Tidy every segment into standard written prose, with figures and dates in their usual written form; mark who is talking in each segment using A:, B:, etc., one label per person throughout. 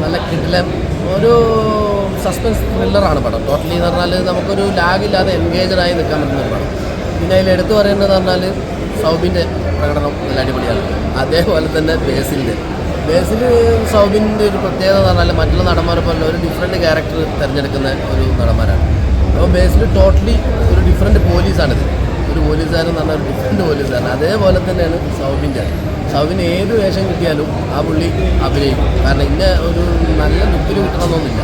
A: നല്ല കിടിലൻ ഒരു സസ്പെൻസ് ത്രില്ലറാണ് പടം. ടോട്ടലി എന്ന് പറഞ്ഞാൽ നമുക്കൊരു ലാഗില്ലാതെ എൻഗേജഡായി നിൽക്കാൻ പറ്റുന്ന ഒരു പടം. പിന്നെ അതിൽ എടുത്തു പറയേണ്ടത് പറഞ്ഞാൽ സൗബിൻ്റെ പ്രകടനം നല്ല അടിപൊളിയാണ്. അതേപോലെ തന്നെ ബേസിൽ സൗബിൻ്റെ ഒരു പ്രത്യേകത എന്ന് പറഞ്ഞാൽ മറ്റുള്ള നടന്മാരെ പോലെ ഒരു ഡിഫറെൻറ്റ് ക്യാരക്ടർ തിരഞ്ഞെടുക്കുന്ന ഒരു നടന്മാരാണ്. അപ്പോൾ ബേസിൽ ടോട്ടലി ഒരു ഡിഫറെൻറ്റ് പോലീസാണിത്. ഒരു പോലീസുകാരൻ എന്ന് പറഞ്ഞാൽ ഒരു ഡിഫറെൻറ്റ് പോലീസുകാരൻ. അതേപോലെ തന്നെയാണ് സൗബിന് ഏത് വേഷം കിട്ടിയാലും ആ പുള്ളി അഭിനയിക്കും. കാരണം ഇന്ന ഒരു നല്ല ലുക്കിൽ കിട്ടണമെന്നൊന്നുമില്ല.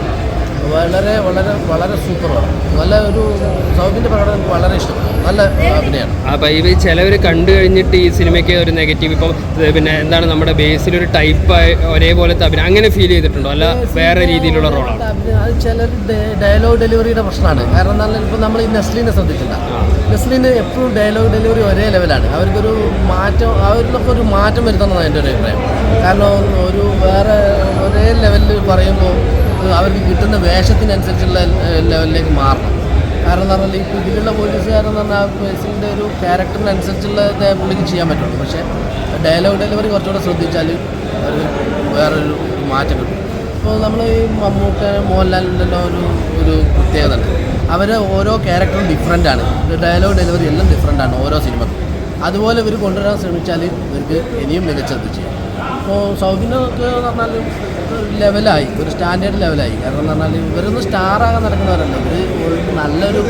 A: വളരെ വളരെ വളരെ സൂപ്പറാണ്. നല്ല ഒരു സൗബിൻ്റെ പ്രകടനം എനിക്ക് വളരെ ഇഷ്ടപ്പെട്ടു. നല്ല അഭിനയമാണ്.
B: അപ്പോൾ ഈ ചിലവർ കണ്ടു കഴിഞ്ഞിട്ട് ഈ സിനിമയ്ക്ക് ഒരു നെഗറ്റീവ് ഇപ്പോൾ പിന്നെ എന്താണ് നമ്മുടെ ബേസിലൊരു ടൈപ്പ് ഒരേപോലത്തെ അഭിനയം അങ്ങനെ ഫീൽ ചെയ്തിട്ടുണ്ടോ? അല്ല വേറെ രീതിയിലുള്ള റോളാണ്
A: അത് ചിലർ ഡയലോഗ് ഡെലിവറിയുടെ പ്രശ്നമാണ്. കാരണം എന്താ പറഞ്ഞാൽ ഇപ്പോൾ നമ്മൾ ഈ നെസ്ലിനെ ശ്രദ്ധിച്ചില്ല. നെസ്ലിന് എപ്പോഴും ഡയലോഗ് ഡെലിവറി ഒരേ ലെവലാണ്. അവർക്കൊരു മാറ്റം വരുത്തണമെന്നാണ് എൻ്റെ ഒരു അഭിപ്രായം. കാരണം ഒരു വേറെ ഒരേ ലെവലിൽ പറയുമ്പോൾ അവർക്ക് കിട്ടുന്ന വേഷത്തിനനുസരിച്ചുള്ള ലെവലിലേക്ക് മാറണം. കാരണം എന്ന് പറഞ്ഞാൽ ഇപ്പോൾ ഇതിലുള്ള പോലീസുകാരെന്ന് പറഞ്ഞാൽ ബേസിൻ്റെ ഒരു ക്യാരക്ടറിനനുസരിച്ചുള്ള പുള്ളിക്ക് ചെയ്യാൻ പറ്റുള്ളൂ. പക്ഷേ ഡയലോഗ് ഡെലിവറി കുറച്ചുകൂടെ ശ്രദ്ധിച്ചാൽ ഒരു വേറൊരു മാറ്റം കിട്ടും. ഇപ്പോൾ നമ്മൾ ഈ മമ്മൂക്ക മോഹൻലാലിൻ്റെ ഒരു പ്രത്യേകത ഉണ്ട്. അവർ ഓരോ ക്യാരക്ടറും ഡിഫറെൻ്റാണ്. ഡയലോഗ് ഡെലിവറി എല്ലാം ഡിഫറെൻ്റാണ് ഓരോ സിനിമക്കും. അതുപോലെ ഇവർ കൊണ്ടുവരാൻ ശ്രമിച്ചാൽ ഇവർക്ക് ഇനിയും മികച്ചത് ചെയ്യും. അപ്പോൾ സൗബിനൊക്കെ എന്ന് പറഞ്ഞാൽ ലെവലായി, ഒരു സ്റ്റാൻഡേർഡ് ലെവലായി. കാരണം എന്ന് പറഞ്ഞാൽ ഇവരൊന്നും സ്റ്റാറാകാൻ നടക്കുന്നവരല്ല. ഇവർ നല്ലൊരു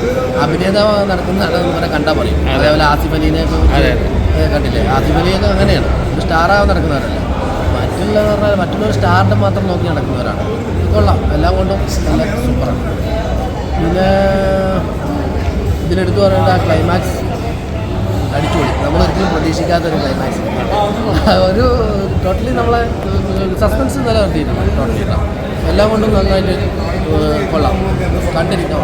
A: അഭിനേതാവാകാൻ നടക്കുന്നതാണ് ഇവരെ കണ്ടാൽ പറയും. അതേപോലെ ആസിഫ് അലീനെയൊക്കെ കണ്ടില്ലേ? ആസിഫ് അലിയൊക്കെ അങ്ങനെയാണ്, ഒരു സ്റ്റാറാകാൻ നടക്കുന്നവരല്ല. മറ്റുള്ളൊരു സ്റ്റാറിൻ്റെ മാത്രം നോക്കി നടക്കുന്നവരാണ്. കൊള്ളാം, എല്ലാം കൊണ്ടും നല്ല സൂപ്പറാണ്. പിന്നെ ഇതിലെടുത്ത് പറയേണ്ട ആ ക്ലൈമാക്സ് അടിച്ചുപൊളി. നമ്മളൊരിക്കലും പ്രതീക്ഷിക്കാത്തൊരു ക്ലൈമാക്സ്. ഒരു ടോട്ടലി നമ്മളെ സസ്പെൻസ് നിലനിർത്തിയിട്ടുണ്ട്. ടോട്ടലി എല്ലാം കൊണ്ടും നന്നായിട്ട് കൊള്ളാം, കണ്ടിരിക്കാം.